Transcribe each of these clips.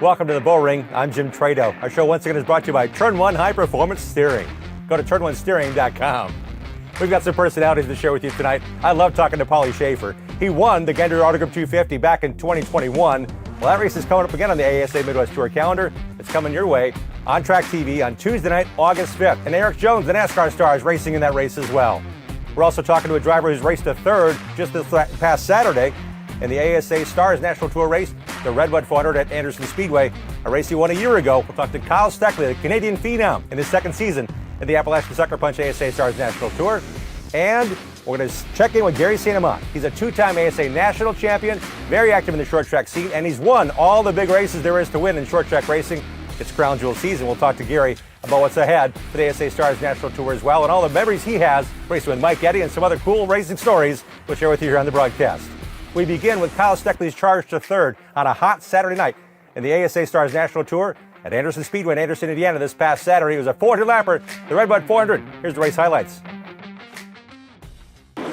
Welcome to the Bullring. I'm Jim Tretow. Our show once again is brought to you by Turn 1 High Performance Steering. Go to turn1steering.com. We've got some personalities to share with you tonight. I love talking to Pauly Shafer. He won the Gander Auto Group 250 back in 2021. Well, that race is coming up again on the ASA Midwest Tour calendar. It's coming your way on Track TV on Tuesday night, August 5th. And Eric Jones, the NASCAR star, is racing in that race as well. We're also talking to a driver who's raced a third just this past Saturday in the ASA Stars National Tour race, the Redwood 400 at Anderson Speedway, a race he won a year ago. We'll talk to Kyle Steckly, the Canadian phenom, in his second season in the Appalachian Sucker Punch ASA Stars National Tour. And we're going to check in with St Amant. He's a two-time ASA national champion, very active in the short track scene, and he's won all the big races there is to win in short track racing. It's Crown Jewel season. We'll talk to Gary about what's ahead for the ASA Stars National Tour as well, and all the memories he has racing with Mike Eddy and some other cool racing stories we'll share with you here on the broadcast. We begin with Kyle Steckly's charge to third on a hot Saturday night in the ASA Stars National Tour at Anderson Speedway in Anderson, Indiana this past Saturday. It was a 400-lapper, the Redwood 400. Here's the race highlights.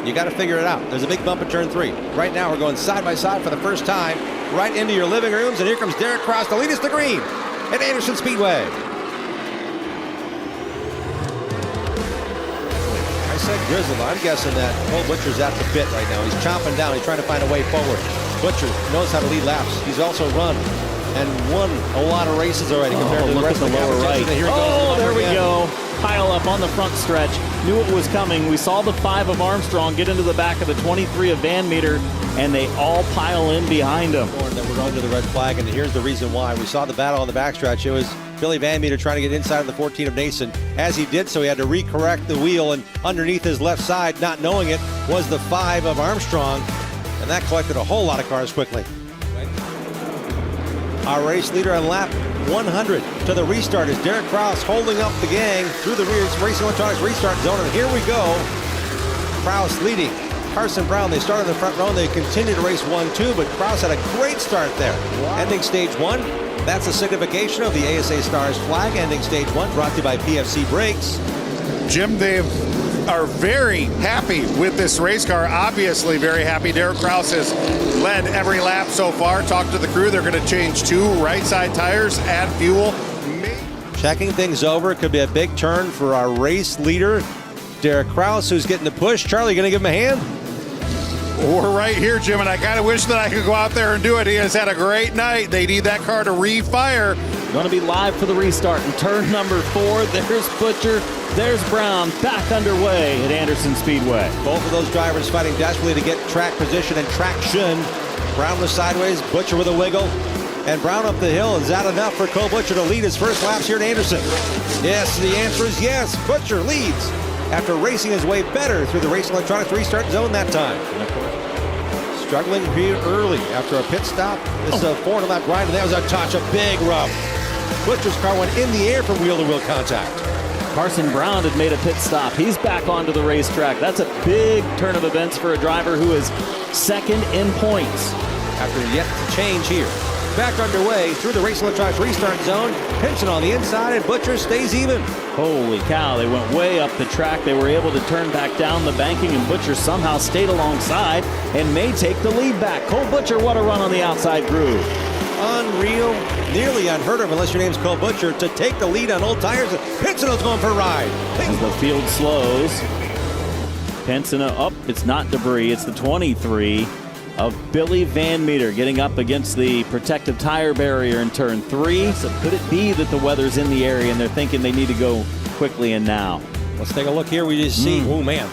You got to figure it out. There's a big bump at turn 3. Right now we're going side by side for the first time right into your living rooms, and here comes Derek Cross to lead us to green at Anderson Speedway. I said Grizzle. I'm guessing that Cole Butcher's at the pit right now. He's chomping down. He's trying to find a way forward. Butcher knows how to lead laps. He's also run and won a lot of races already compared to the rest of the lower right. There we go. Pile up on the front stretch. Knew it was coming. We saw the 5 of Armstrong get into the back of the 23 of Van Meter, and they all pile in behind him. That we're under the red flag, and here's the reason why. We saw the battle on the backstretch. It was Billy Van Meter trying to get inside of the 14 of Nason. As he did so, he had to recorrect the wheel, and underneath his left side, not knowing it, was the 5 of Armstrong, and that collected a whole lot of cars quickly. Our race leader on lap 100 to the restart is Derek Krause holding up the gang through the Racing Electronics restart zone, and here we go. Krause leading. Carson Brown, they started in the front row, and they continue to race 1-2, but Krause had a great start there. Wow. Ending stage 1, that's the signification of the ASA Stars flag. Ending stage 1, brought to you by PFC Brakes. Jim, they are very happy with this race car, obviously very happy. Derek Krause has led every lap so far. Talk to the crew, they're going to change 2 right side tires, add fuel. Checking things over, it could be a big turn for our race leader, Derek Krause, who's getting the push. Charlie, going to give him a hand? We're right here, Jim, and I kind of wish that I could go out there and do it. He has had a great night. They need that car to refire. Going to be live for the restart in turn number 4. There's Butcher, there's Brown, back underway at Anderson Speedway. Both of those drivers fighting desperately to get track position and traction. Brown was sideways, Butcher with a wiggle, and Brown up the hill. Is that enough for Cole Butcher to lead his first laps here at Anderson? Yes, the answer is yes. Butcher leads after racing his way better through the Racing Electronics restart zone that time. Struggling here early after a pit stop. This is a 400-lap grind, and that was a touch, a big rub. Butcher's car went in the air from wheel-to-wheel contact. Carson Brown had made a pit stop. He's back onto the racetrack. That's a big turn of events for a driver who is second in points. After yet to change here. Back underway through the Racing Electronics restart zone. Pinching on the inside, and Butcher stays even. Holy cow, they went way up the track. They were able to turn back down the banking, and Butcher somehow stayed alongside and may take the lead back. Cole Butcher, what a run on the outside groove. Unreal, nearly unheard of unless your name's Cole Butcher, to take the lead on old tires. Pinson's going for a ride. As the field slows, Pinson up. It's not debris. It's the 23 of Billy Van Meter getting up against the protective tire barrier in turn 3. So could it be that the weather's in the area and they're thinking they need to go quickly and now? Let's take a look here. We just see, oh man,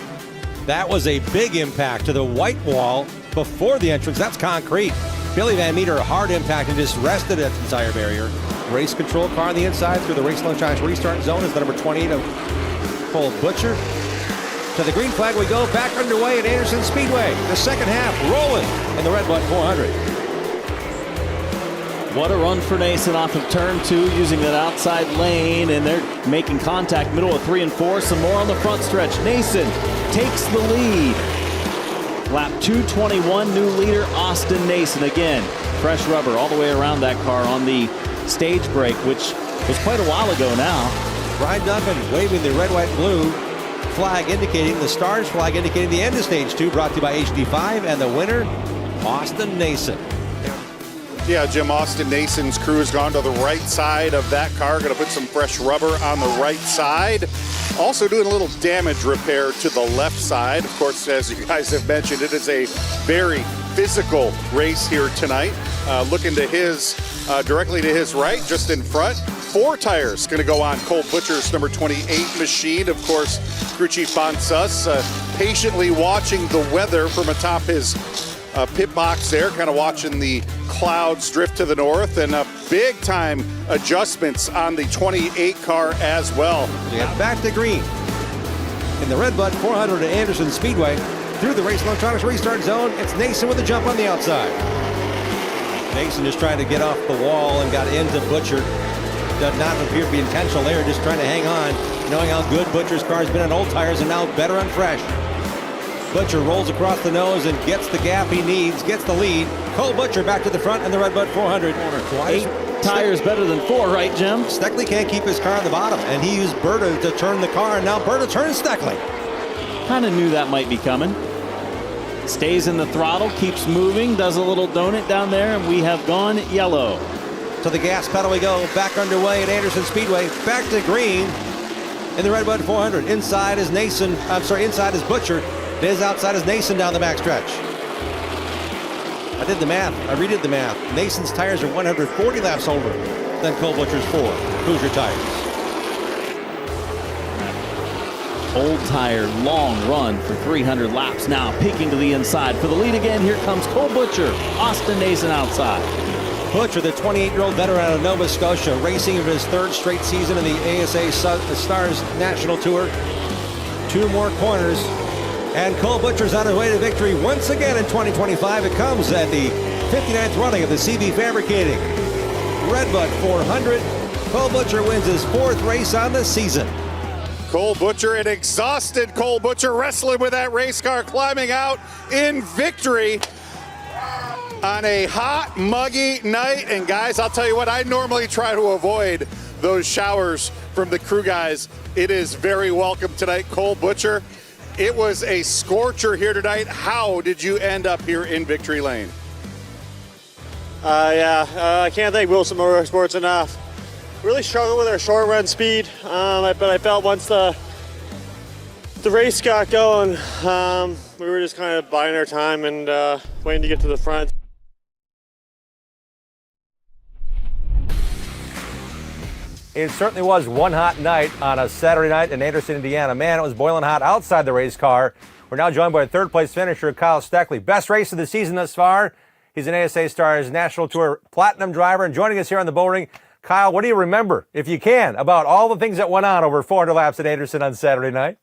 that was a big impact to the white wall before the entrance. That's concrete. Billy Van Meter, a hard impact, and just rested at the tire barrier. Race control car on the inside through the Racing Electronics restart zone is the number 28 of Cole Butcher. To the green flag we go, back underway at Anderson Speedway. The second half rolling in the Redwood 400. What a run for Nason off of turn 2 using that outside lane, and they're making contact middle of 3 and 4. Some more on the front stretch. Nason takes the lead. Lap 221, new leader Austin Nason. Again, fresh rubber all the way around that car on the stage break, which was quite a while ago now. Brian Duncan waving the red, white, blue flag indicating, the Stars flag indicating the end of stage 2, brought to you by HD5, and the winner, Austin Nason. Yeah, Jim, Austin Nason's crew has gone to the right side of that car. Going to put some fresh rubber on the right side. Also doing a little damage repair to the left side. Of course, as you guys have mentioned, it is a very physical race here tonight. Looking to his, directly to his right, just in front. 4 tires going to go on Cole Butcher's number 28 machine. Of course, crew chief Bon Suss patiently watching the weather from atop his pit box there, kind of watching the clouds drift to the north, and big time adjustments on the 28 car as well. We get back to green in the Redbud 400 at Anderson Speedway. Through the Race Electronics restart zone, it's Nason with a jump on the outside. Nason just trying to get off the wall and got into Butcher. Does not appear to be intentional there, just trying to hang on, knowing how good Butcher's car has been on old tires and now better on fresh. Butcher rolls across the nose and gets the gap he needs, gets the lead. Cole Butcher back to the front in the Redbud 400. 8 tires better than 4, right, Jim? Steckly can't keep his car on the bottom, and he used Berta to turn the car, and now Berta turns Steckly. Kind of knew that might be coming. Stays in the throttle, keeps moving, does a little donut down there, and we have gone yellow. To the gas pedal we go, back underway at Anderson Speedway, back to green in the Redbud 400. Inside is Nason, inside is Butcher. His outside is Nason down the backstretch. I did the math, I redid the math. Nason's tires are 140 laps older than Cole Butcher's 4 Hoosier tires. Old tire, long run for 300 laps now, peeking to the inside. For the lead again, here comes Cole Butcher, Austin Nason outside. Butcher, the 28-year-old veteran out of Nova Scotia, racing for his 3rd straight season in the ASA Stars National Tour. 2 more corners, and Cole Butcher's on his way to victory once again in 2025. It comes at the 59th running of the CB Fabricating Redbud 400. Cole Butcher wins his 4th race on the season. Cole Butcher, an exhausted Cole Butcher, wrestling with that race car, climbing out in victory on a hot, muggy night. And guys, I'll tell you what, I normally try to avoid those showers from the crew guys. It is very welcome tonight. Cole Butcher, it was a scorcher here tonight. How did you end up here in Victory Lane? I can't thank Wilson Motorsports enough. Really struggled with our short run speed, but I felt once the race got going, we were just kind of biding our time and waiting to get to the front. It certainly was one hot night on a Saturday night in Anderson, Indiana. Man, it was boiling hot outside the race car. We're now joined by 3rd place finisher Kyle Steckly. Best race of the season thus far. He's an ASA Stars National Tour Platinum driver, and joining us here on the Bullring. Kyle, what do you remember, if you can, about all the things that went on over 400 laps at Anderson on Saturday night?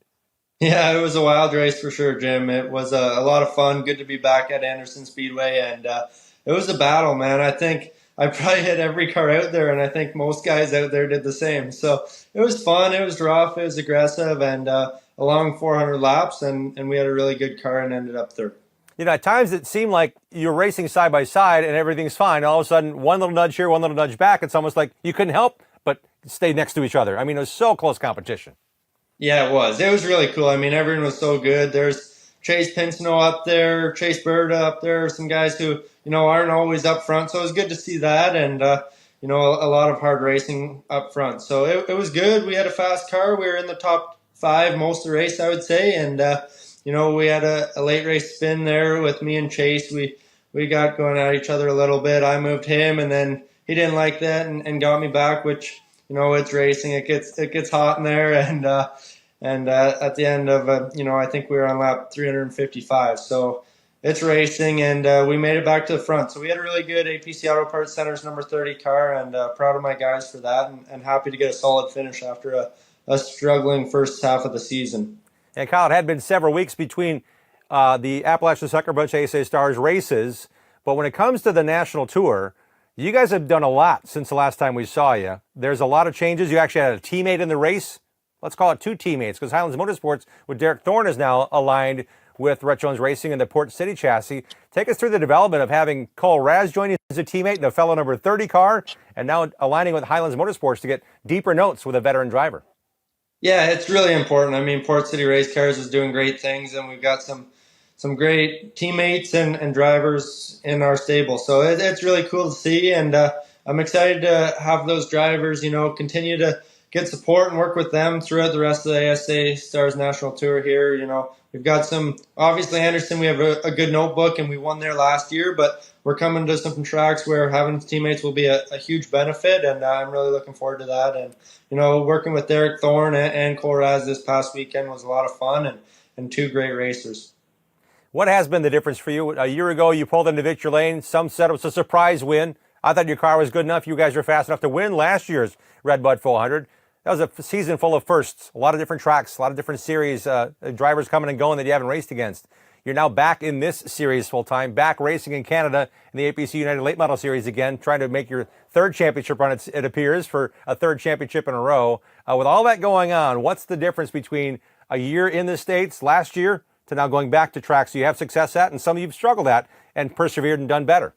Yeah, it was a wild race for sure, Jim. It was a lot of fun. Good to be back at Anderson Speedway, and it was a battle, man. I think I probably hit every car out there, and I think most guys out there did the same. So it was fun, it was rough, it was aggressive, and a long 400 laps, and we had a really good car and ended up third. You know, at times it seemed like you're racing side by side and everything's fine. All of a sudden, one little nudge here, one little nudge back. It's almost like you couldn't help but stay next to each other. I mean, it was so close competition. Yeah, it was. It was really cool. I mean, everyone was so good. There's Chase Pinsino up there, Chase Berta up there, some guys who, aren't always up front. So it was good to see that, and, a lot of hard racing up front. So it was good. We had a fast car. We were in the top 5 most of the race, I would say, and we had a late race spin there with me and Chase. We got going at each other a little bit. I moved him, and then he didn't like that and got me back, which, it's racing. It gets hot in there. And at the end of, I think we were on lap 355. So it's racing, and we made it back to the front. So we had a really good APC Auto Parts Center's number 30 car, and proud of my guys for that, and happy to get a solid finish after a struggling first half of the season. And Kyle, it had been several weeks between the Appalachian Sucker Bunch ASA Stars races, but when it comes to the National Tour, you guys have done a lot since the last time we saw you. There's a lot of changes. You actually had a teammate in the race. Let's call it 2 teammates, because Highlands Motorsports with Derek Thorne is now aligned with Rhett Jones Racing and the Port City chassis. Take us through the development of having Cole Raz join you as a teammate in a fellow number 30 car, and now aligning with Highlands Motorsports to get deeper notes with a veteran driver. Yeah, it's really important. I mean, Port City Race Cars is doing great things, and we've got some some great teammates and drivers in our stable. So it's really cool to see, and I'm excited to have those drivers, continue to get support and work with them throughout the rest of the ASA Stars National Tour here. We've got obviously Anderson, we have a good notebook, and we won there last year, but we're coming to some tracks where having teammates will be a huge benefit, and I'm really looking forward to that. And, working with Derek Thorne and Cole Raz this past weekend was a lot of fun, and two great racers. What has been the difference for you? A year ago, you pulled into victory lane. Some said it was a surprise win. I thought your car was good enough. You guys were fast enough to win last year's Red Bud 400. That was a season full of firsts, a lot of different tracks, a lot of different series, drivers coming and going that you haven't raced against. You're now back in this series full time, back racing in Canada in the APC United Late Model Series again, trying to make your third championship run, it appears, for a third championship in a row. With all that going on, what's the difference between a year in the States last year to now going back to tracks you have success at and some you've struggled at and persevered and done better?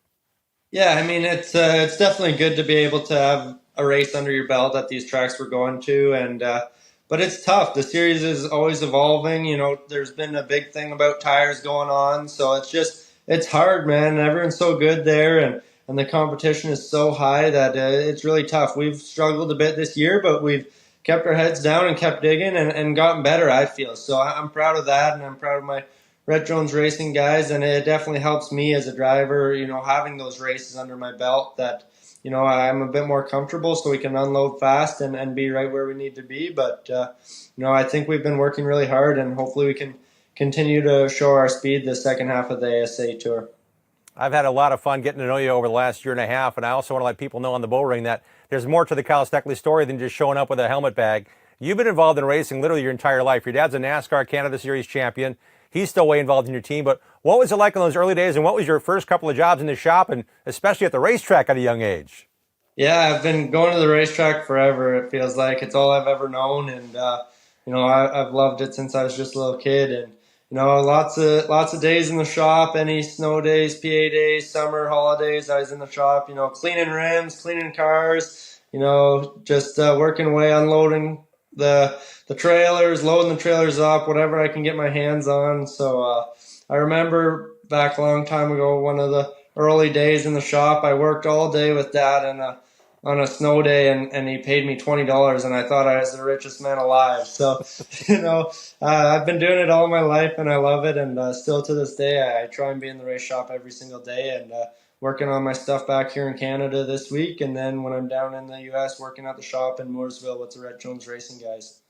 Yeah, I mean, it's definitely good to be able to have a race under your belt at these tracks we're going to, and but it's tough. The series is always evolving. There's been a big thing about tires going on, so it's hard, man. Everyone's so good there, and the competition is so high that it's really tough. We've struggled a bit this year, but we've kept our heads down and kept digging and gotten better, I feel. So I'm proud of that, and I'm proud of my Rhett Jones Racing guys, and it definitely helps me as a driver, having those races under my belt that, I'm a bit more comfortable so we can unload fast and be right where we need to be. But, I think we've been working really hard, and hopefully we can continue to show our speed the second half of the ASA Tour. I've had a lot of fun getting to know you over the last year and a half, and I also want to let people know on the Bullring that there's more to the Kyle Steckly story than just showing up with a helmet bag. You've been involved in racing literally your entire life. Your dad's a NASCAR Canada Series champion. He's still way involved in your team, but what was it like in those early days, and what was your first couple of jobs in the shop, and especially at the racetrack at a young age? Yeah, I've been going to the racetrack forever. It feels like it's all I've ever known, and I've loved it since I was just a little kid. And lots of days in the shop, any snow days, PA days, summer holidays, I was in the shop. Cleaning rims, cleaning cars. Just working away, unloading the trailers, loading the trailers up, whatever I can get my hands on. So I remember back a long time ago, one of the early days in the shop, I worked all day with Dad on a snow day, and he paid me $20, and I thought I was the richest man alive. So, I've been doing it all my life, and I love it, and still to this day, I try and be in the race shop every single day, and working on my stuff back here in Canada this week, and then when I'm down in the U.S., working at the shop in Mooresville with the Rhett Jones Racing guys.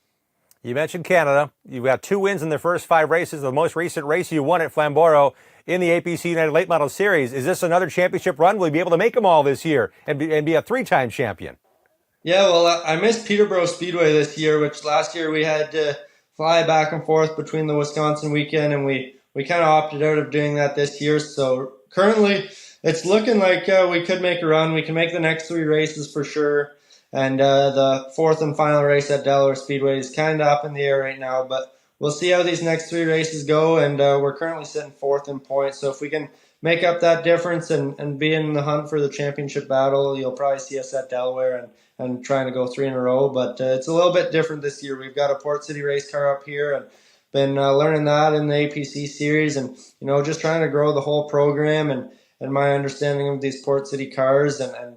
You mentioned Canada. You've got 2 wins in the first 5 races. The most recent race you won at Flamborough in the APC United Late Model Series. Is this another championship run? Will you be able to make them all this year and be a 3-time champion? Yeah, well, I missed Peterborough Speedway this year, which last year we had to fly back and forth between the Wisconsin weekend, and we kind of opted out of doing that this year. So currently it's looking like we could make a run. We can make the next 3 races for sure. And the 4th and final race at Delaware Speedway is kind of up in the air right now, but we'll see how these next 3 races go, and we're currently sitting 4th in points. So if we can make up that difference and be in the hunt for the championship battle, you'll probably see us at Delaware and trying to go 3 in a row. But it's a little bit different this year. We've got a Port City race car up here, and been learning that in the APC series, and just trying to grow the whole program and my understanding of these Port City cars, and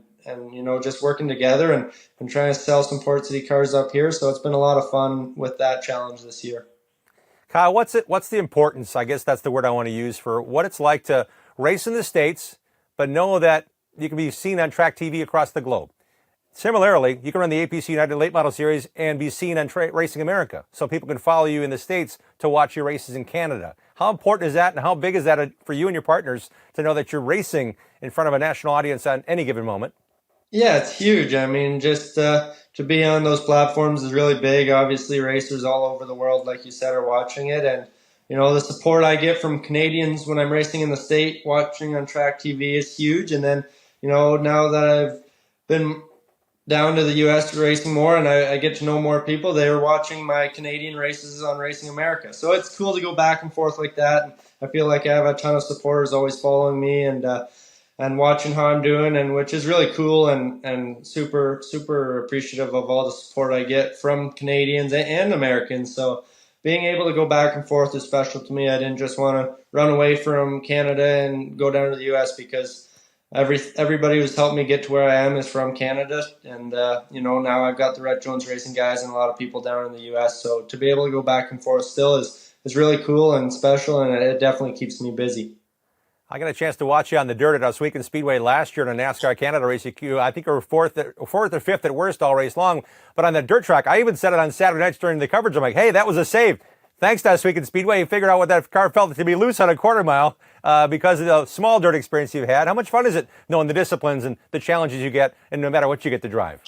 just working together and trying to sell some Port City cars up here. So it's been a lot of fun with that challenge this year. Kyle, what's the importance, I guess that's the word I want to use, for what it's like to race in the States, but know that you can be seen on track TV across the globe? Similarly, you can run the APC United Late Model Series and be seen on Racing America, so people can follow you in the States to watch your races in Canada. How important is that, and how big is that for you and your partners to know that you're racing in front of a national audience on any given moment? Yeah, it's huge. I mean, just to be on those platforms is really big. Obviously, racers all over the world, like you said, are watching it. And, the support I get from Canadians when I'm racing in the state, watching on track TV is huge. And then, now that I've been down to the U.S. racing more and I get to know more people, they're watching my Canadian races on Racing America. So it's cool to go back and forth like that. And I feel like I have a ton of supporters always following me and watching how I'm doing, and which is really cool and super, super appreciative of all the support I get from Canadians and Americans. So being able to go back and forth is special to me. I didn't just want to run away from Canada and go down to the U.S. because everybody who's helped me get to where I am is from Canada. And, now I've got the Rhett Jones Racing guys and a lot of people down in the U.S. So to be able to go back and forth still is really cool and special, and it definitely keeps me busy. I got a chance to watch you on the dirt at Oswego Speedway last year in a NASCAR Canada race. I think you were fourth or fifth at worst all race long. But on the dirt track, I even said it on Saturday nights during the coverage. I'm like, hey, that was a save. Thanks to Oswego Speedway, you figured out what that car felt to be loose on a quarter mile because of the small dirt experience you've had. How much fun is it knowing the disciplines and the challenges you get, and no matter what you get to drive?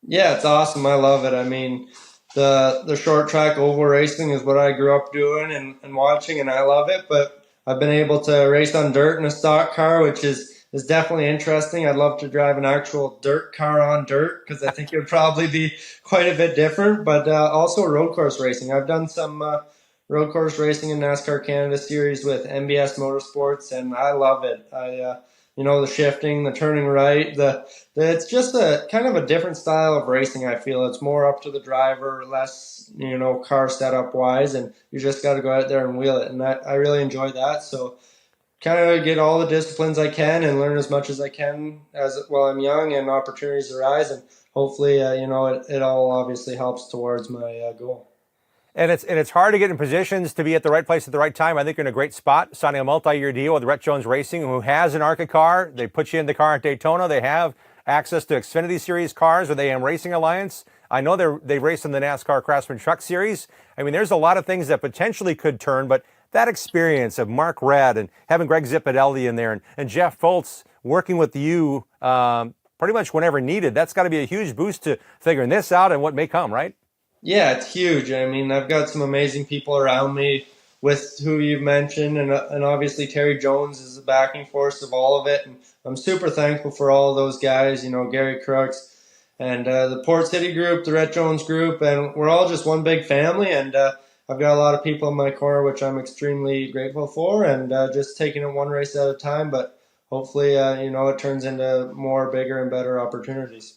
Yeah, it's awesome. I love it. I mean, the short track oval racing is what I grew up doing and watching, and I love it. But I've been able to race on dirt in a stock car, which is definitely interesting. I'd love to drive an actual dirt car on dirt because I think it would probably be quite a bit different. But also road course racing. I've done some road course racing in NASCAR Canada Series with MBS Motorsports, and I love it. The shifting, the turning right, it's just a kind of a different style of racing. I feel it's more up to the driver, less car setup wise, and you just got to go out there and wheel it. And I really enjoy that. So kind of get all the disciplines I can and learn as much as I can while I'm young and opportunities arise, and hopefully it all obviously helps towards my goal. And it's hard to get in positions to be at the right place at the right time. I think you're in a great spot, signing a multi-year deal with Rhett Jones Racing, who has an ARCA car. They put you in the car at Daytona. They have access to Xfinity Series cars with AM Racing Alliance. I know they race in the NASCAR Craftsman Truck Series. I mean, there's a lot of things that potentially could turn, but that experience of Mark Redd and having Greg Zipadelli in there and Jeff Foltz working with you pretty much whenever needed, that's got to be a huge boost to figuring this out and what may come, right? Yeah, it's huge. I mean, I've got some amazing people around me with who you've mentioned, and obviously Terry Jones is the backing force of all of it. And I'm super thankful for all of those guys, Gary Crooks and the Port City group, the Rhett Jones group, and we're all just one big family. And I've got a lot of people in my corner, which I'm extremely grateful for, and just taking it one race at a time. But hopefully, it turns into more bigger and better opportunities.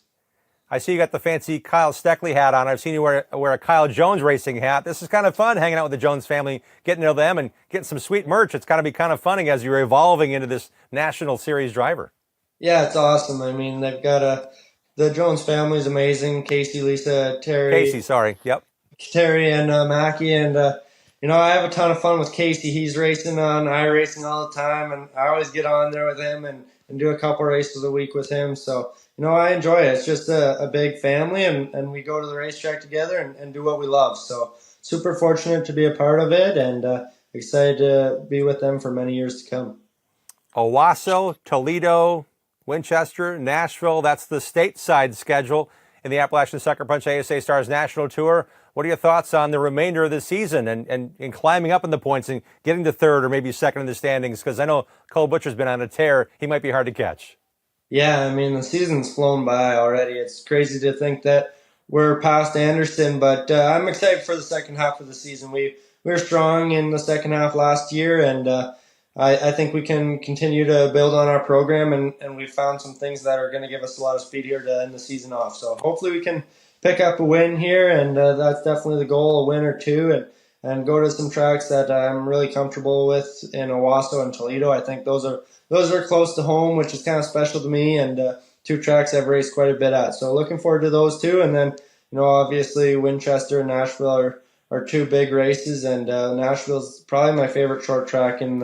I see you got the fancy Kyle Steckly hat on. I've seen you wear a Kyle Jones Racing hat. This is kind of fun, hanging out with the Jones family, getting to know them, and getting some sweet merch. It's got to be kind of funny as you're evolving into this National Series driver. Yeah, it's awesome. I mean, they've got the Jones family is amazing. Casey, Lisa, Terry. Yep. Terry and Mackie, and I have a ton of fun with Casey. He's racing on iRacing all the time, and I always get on there with him and do a couple races a week with him. So I enjoy it. It's just a big family, and we go to the racetrack together and do what we love. So super fortunate to be a part of it, and excited to be with them for many years to come. Owasso, Toledo, Winchester, Nashville. That's the stateside schedule in the Appalachian Sucker Punch ASA Stars National Tour. What are your thoughts on the remainder of the season and climbing up in the points and getting to third or maybe second in the standings? Because I know Cole Butcher's been on a tear. He might be hard to catch. Yeah, I mean, the season's flown by already. It's crazy to think that we're past Anderson, but I'm excited for the second half of the season. We were strong in the second half last year, and I think we can continue to build on our program, and we found some things that are going to give us a lot of speed here to end the season off. So hopefully we can pick up a win here, and that's definitely the goal, a win or two, and go to some tracks that I'm really comfortable with in Owasso and Toledo. I think those are close to home, which is kind of special to me, and two tracks I've raced quite a bit at. So looking forward to those two, and then obviously Winchester and Nashville are two big races, and Nashville's probably my favorite short track in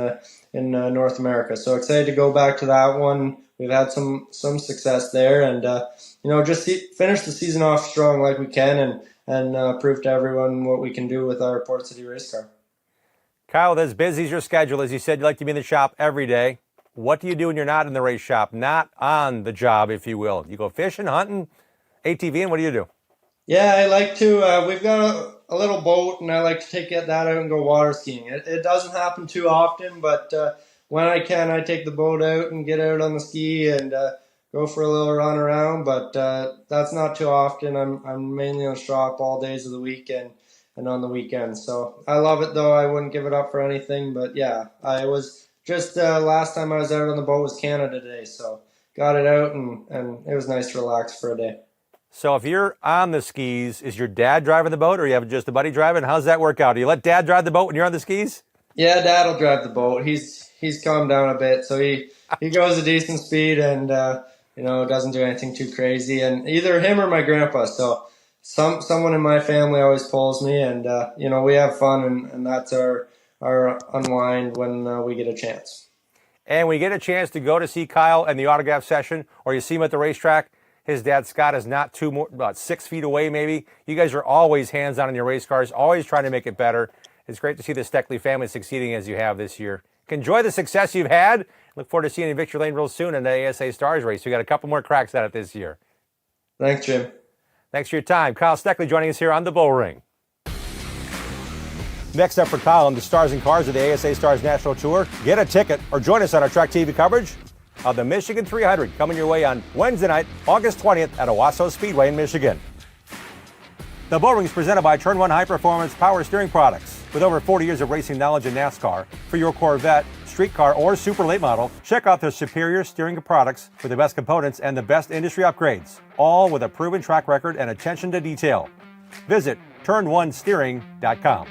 North America. So excited to go back to that one. We've had some success there, and just finish the season off strong like we can, and prove to everyone what we can do with our Port City race car. Kyle, as busy as your schedule, as you said, you like to be in the shop every day. What do you do when you're not in the race shop, not on the job, if you will? You go fishing, hunting, ATVing, what do you do? Yeah, I like to, we've got a little boat, and I like to take that out and go water skiing. It doesn't happen too often, but when I can, I take the boat out and get out on the ski and go for a little run around, but that's not too often. I'm mainly on the shop all days of the week and on the weekends. So I love it, though. I wouldn't give it up for anything, but yeah, I was just last time I was out on the boat was Canada Day, so got it out, and it was nice to relax for a day. So if you're on the skis, is your dad driving the boat or you have just a buddy driving? How's that work out? Do you let dad drive the boat when you're on the skis? Yeah, Dad'll drive the boat. He's calmed down a bit, so he goes a decent speed and doesn't do anything too crazy. And either him or my grandpa. So someone in my family always pulls me, and we have fun, and that's our unwind when we get a chance. And when you get a chance to go to see Kyle in the autograph session, or you see him at the racetrack, his dad Scott is not about 6 feet away maybe. You guys are always hands-on in your race cars, always trying to make it better. It's great to see the Steckly family succeeding as you have this year. Enjoy the success you've had. Look forward to seeing you in Victory Lane real soon in the ASA Stars race. We got a couple more cracks at it this year. Thanks, Jim. Thanks for your time. Kyle Steckly joining us here on the Bullring. Next up for Kyle on the Stars and Cars of the ASA Stars National Tour, get a ticket or join us on our Track TV coverage of the Michigan 300 coming your way on Wednesday night, August 20th at Owasso Speedway in Michigan. The Bullring is presented by Turn 1 High Performance Power Steering Products. With over 40 years of racing knowledge in NASCAR, for your Corvette, street car, or super late model, check out their superior steering products with the best components and the best industry upgrades, all with a proven track record and attention to detail. Visit turn1steering.com.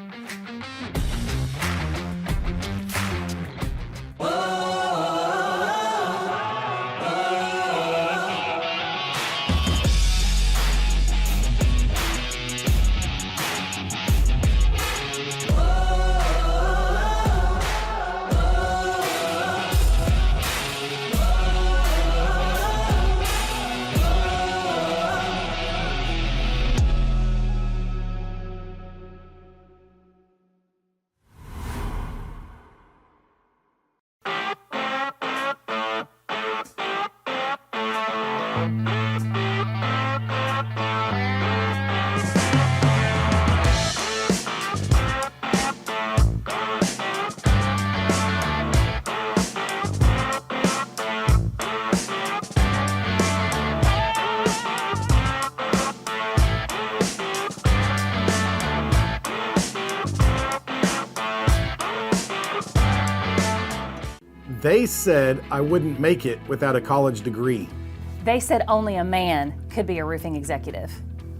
They said I wouldn't make it without a college degree. They said only a man could be a roofing executive.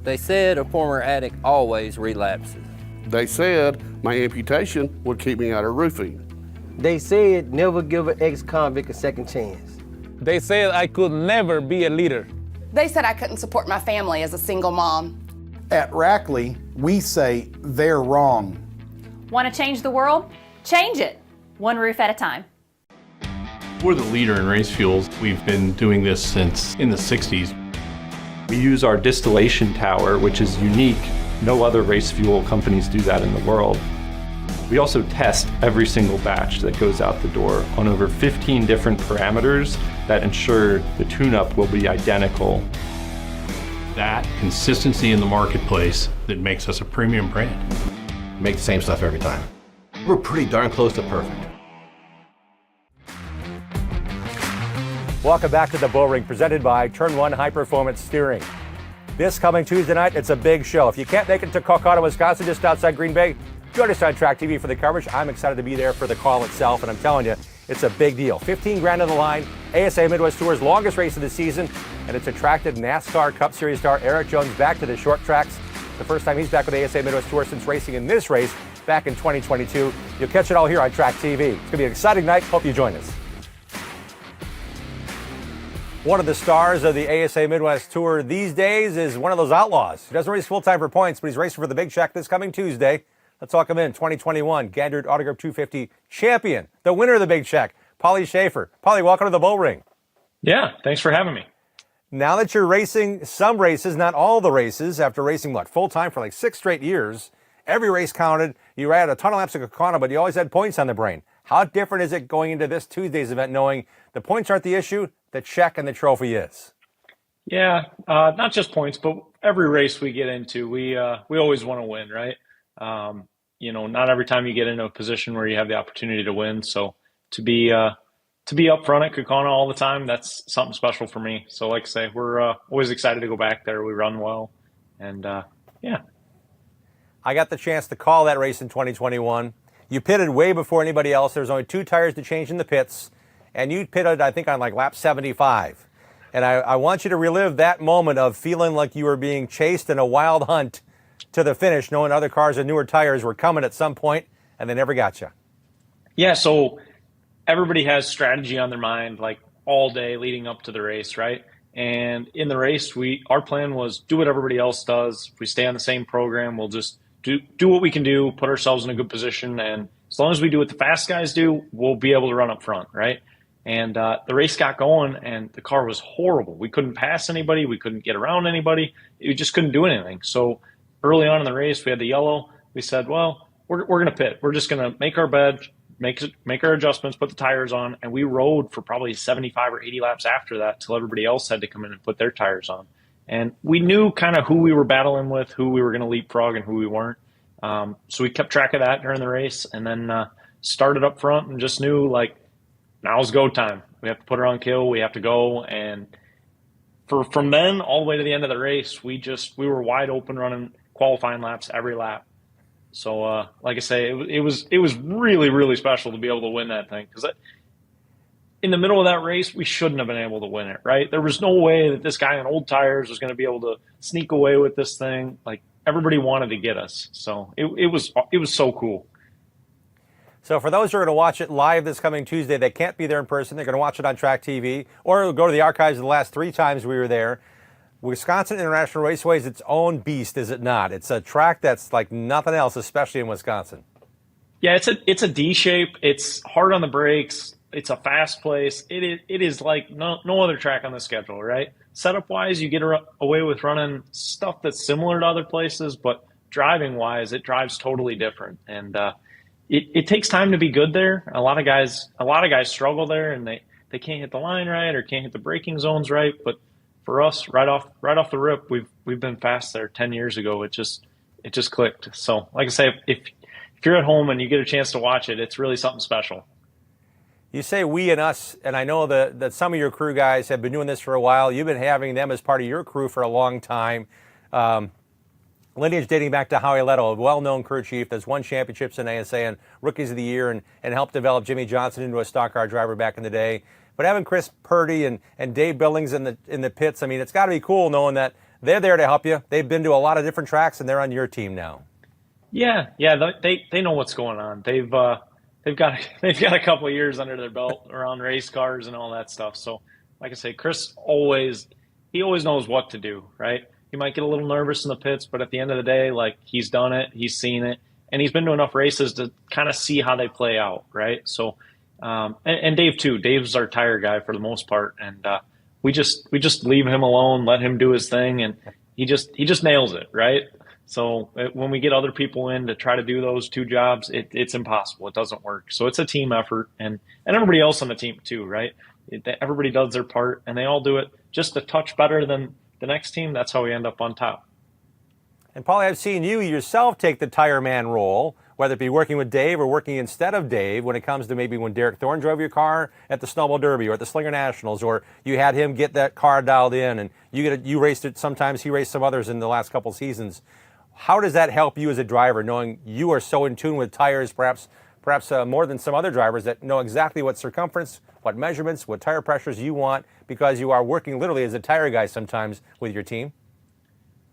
They said a former addict always relapses. They said my amputation would keep me out of roofing. They said never give an ex-convict a second chance. They said I could never be a leader. They said I couldn't support my family as a single mom. At Rackley, we say they're wrong. Want to change the world? Change it, one roof at a time. We're the leader in race fuels. We've been doing this since in the 60s. We use our distillation tower, which is unique. No other race fuel companies do that in the world. We also test every single batch that goes out the door on over 15 different parameters that ensure the tune-up will be identical. That consistency in the marketplace that makes us a premium brand. Make the same stuff every time. We're pretty darn close to perfect. Welcome back to the Bullring, presented by Turn 1 High Performance Steering. This coming Tuesday night, it's a big show. If you can't make it to Colorado, Wisconsin, just outside Green Bay, join us on Track TV for the coverage. I'm excited to be there for the call itself, and I'm telling you, it's a big deal. 15 grand on the line, ASA Midwest Tour's longest race of the season, and it's attracted NASCAR Cup Series star Eric Jones back to the short tracks. The first time he's back with ASA Midwest Tour since racing in this race back in 2022. You'll catch it all here on Track TV. It's going to be an exciting night. Hope you join us. One of the stars of the ASA Midwest Tour these days is one of those outlaws. He doesn't race full-time for points, but he's racing for the Big Check this coming Tuesday. Let's welcome in 2021 Gander Autograph 250 champion, the winner of the Big Check, Pauly Shafer. Pauly, welcome to the Bullring. Yeah, thanks for having me. Now that you're racing some races, not all the races, after racing, full-time for like 6 straight years, every race counted. You ran a ton of laps at Kaukauna, but you always had points on the brain. How different is it going into this Tuesday's event knowing the points aren't the issue, the check and the trophy is? Yeah, not just points, but every race we get into, we always want to win, right? Not every time you get into a position where you have the opportunity to win. So to be up front at Kaukauna all the time, that's something special for me. So like I say, we're always excited to go back there. We run well, and yeah. I got the chance to call that race in 2021. You pitted way before anybody else. There was only 2 tires to change in the pits, and you pitted, I think, on like lap 75. And I want you to relive that moment of feeling like you were being chased in a wild hunt to the finish, knowing other cars and newer tires were coming at some point, and they never got you. Yeah, so everybody has strategy on their mind, like all day leading up to the race, right? And in the race, our plan was do what everybody else does. If we stay on the same program, we'll just do what we can do, put ourselves in a good position, and as long as we do what the fast guys do, we'll be able to run up front, right? And the race got going, and the car was horrible. We couldn't pass anybody. We couldn't get around anybody. We just couldn't do anything. So early on in the race, we had the yellow. We said, well, we're going to pit. We're just going to make our bed, make our adjustments, put the tires on, and we rode for probably 75 or 80 laps after that till everybody else had to come in and put their tires on. And we knew kind of who we were battling with, who we were going to leapfrog and who we weren't. So we kept track of that during the race, and then started up front and just knew, like, now's go time. We have to put her on kill. We have to go. And from then all the way to the end of the race, we were wide open running qualifying laps every lap. So, like I say, it was really, really special to be able to win that thing, because in the middle of that race, we shouldn't have been able to win it, right? There was no way that this guy on old tires was going to be able to sneak away with this thing. Like, everybody wanted to get us. So it was so cool. So for those who are going to watch it live this coming Tuesday, they can't be there in person. They're going to watch it on Track TV or go to the archives of the last 3 times we were there. Wisconsin International Raceway is its own beast, is it not? It's a track that's like nothing else, especially in Wisconsin. Yeah, it's a D shape. It's hard on the brakes. It's a fast place. It is like no other track on the schedule, right? Setup wise, you get away with running stuff that's similar to other places, but driving wise, it drives totally different. And it takes time to be good there. A lot of guys struggle there, and they can't hit the line right or can't hit the braking zones right. But for us, right off the rip, we've been fast there 10 years ago. It just clicked. So, like I say, if you're at home and you get a chance to watch it, it's really something special. You say we and us, and I know that some of your crew guys have been doing this for a while. You've been having them as part of your crew for a long time. Lineage dating back to Howie Leto, a well-known crew chief that's won championships in ASA and Rookies of the Year and helped develop Jimmy Johnson into a stock car driver back in the day. But having Chris Purdy and Dave Billings in the pits, I mean, it's got to be cool knowing that they're there to help you. They've been to a lot of different tracks, and they're on your team now. Yeah, they know what's going on. They've got a couple of years under their belt around race cars and all that stuff. So, like I say, Chris always knows what to do, right? He might get a little nervous in the pits, but at the end of the day, like, he's done it, he's seen it, and he's been to enough races to kind of see how they play out, right? So, and Dave too. Dave's our tire guy for the most part, and we just leave him alone, let him do his thing, and he just nails it, right? So when we get other people in to try to do those 2 jobs, it's impossible. It doesn't work. So it's a team effort, and everybody else on the team too, right? Everybody does their part, and they all do it just a touch better than the next team. That's how we end up on top. And Pauly, I've seen you yourself take the tire man role, whether it be working with Dave or working instead of Dave when it comes to maybe when Derek Thorne drove your car at the Snowball Derby or at the Slinger Nationals, or you had him get that car dialed in and you raced it. Sometimes he raced some others in the last couple seasons. How does that help you as a driver, knowing you are so in tune with tires, perhaps more than some other drivers that know exactly what circumference, what measurements, what tire pressures you want, because you are working literally as a tire guy sometimes with your team?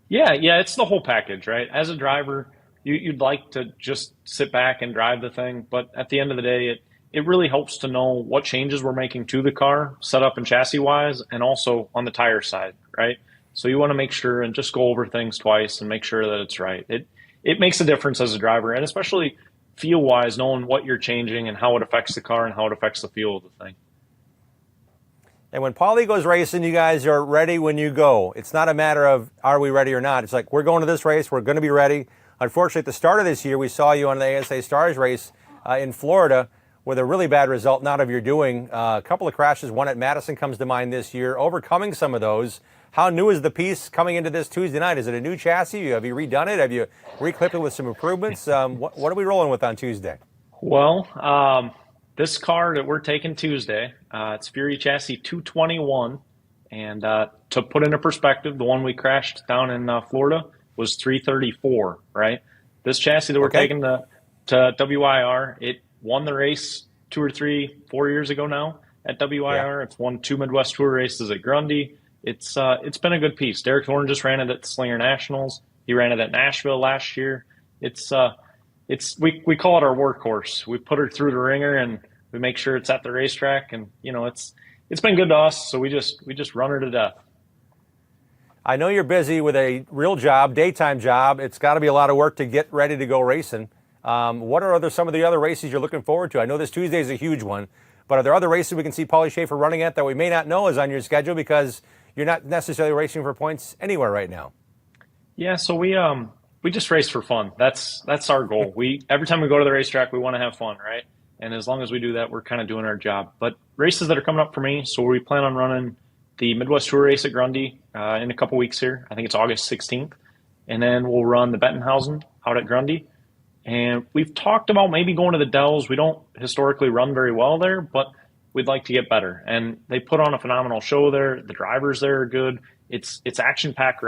Yeah, it's the whole package, right? As a driver, you'd like to just sit back and drive the thing, but at the end of the day, it really helps to know what changes we're making to the car, setup and chassis-wise, and also on the tire side, right? So you want to make sure and just go over things twice and make sure that it's right. It makes a difference as a driver, and especially feel-wise, knowing what you're changing and how it affects the car and how it affects the feel of the thing. And when Pauly goes racing, you guys are ready when you go. It's not a matter of are we ready or not. It's like, we're going to this race, we're going to be ready. Unfortunately, at the start of this year, we saw you on the ASA Stars race in Florida with a really bad result, not of your doing. A couple of crashes, one at Madison comes to mind this year. Overcoming some of those, how new is the piece coming into this Tuesday night? Is it a new chassis? Have you redone it? Have you reclipped it with some improvements? What are we rolling with on Tuesday? Well, this car that we're taking Tuesday, it's Fury chassis 221. And to put into perspective, the one we crashed down in Florida was 334, right? This chassis that we're taking to WIR, it won the race 2 or 3, 4 years ago now. at WIR. It's won 2 Midwest Tour races at Grundy. It's been a good piece. Derek Thorne just ran it at the Slinger Nationals. He ran it at Nashville last year. We call it our workhorse. We put her through the ringer and we make sure it's at the racetrack. And it's been good to us. So we just run her to death. I know you're busy with a real job, daytime job. It's got to be a lot of work to get ready to go racing. What are some of the other races you're looking forward to? I know this Tuesday is a huge one, but are there other races we can see Pauly Shafer running at that we may not know is on your schedule because you're not necessarily racing for points anywhere right now? Yeah, so we just race for fun. That's our goal. Every time we go to the racetrack, we want to have fun, right? And as long as we do that, we're kind of doing our job. But races that are coming up for me, so we plan on running the Midwest Tour race at Grundy in a couple weeks here. I think it's August 16th. And then we'll run the Bettenhausen out at Grundy. And we've talked about maybe going to the Dells. We don't historically run very well there, but we'd like to get better. And they put on a phenomenal show there. The drivers there are good. It's action-packed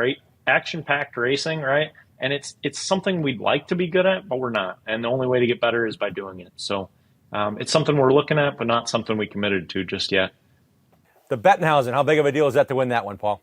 racing, right? And it's something we'd like to be good at, but we're not. And the only way to get better is by doing it. So it's something we're looking at, but not something we committed to just yet. The Bettenhausen, how big of a deal is that to win that one, Paul?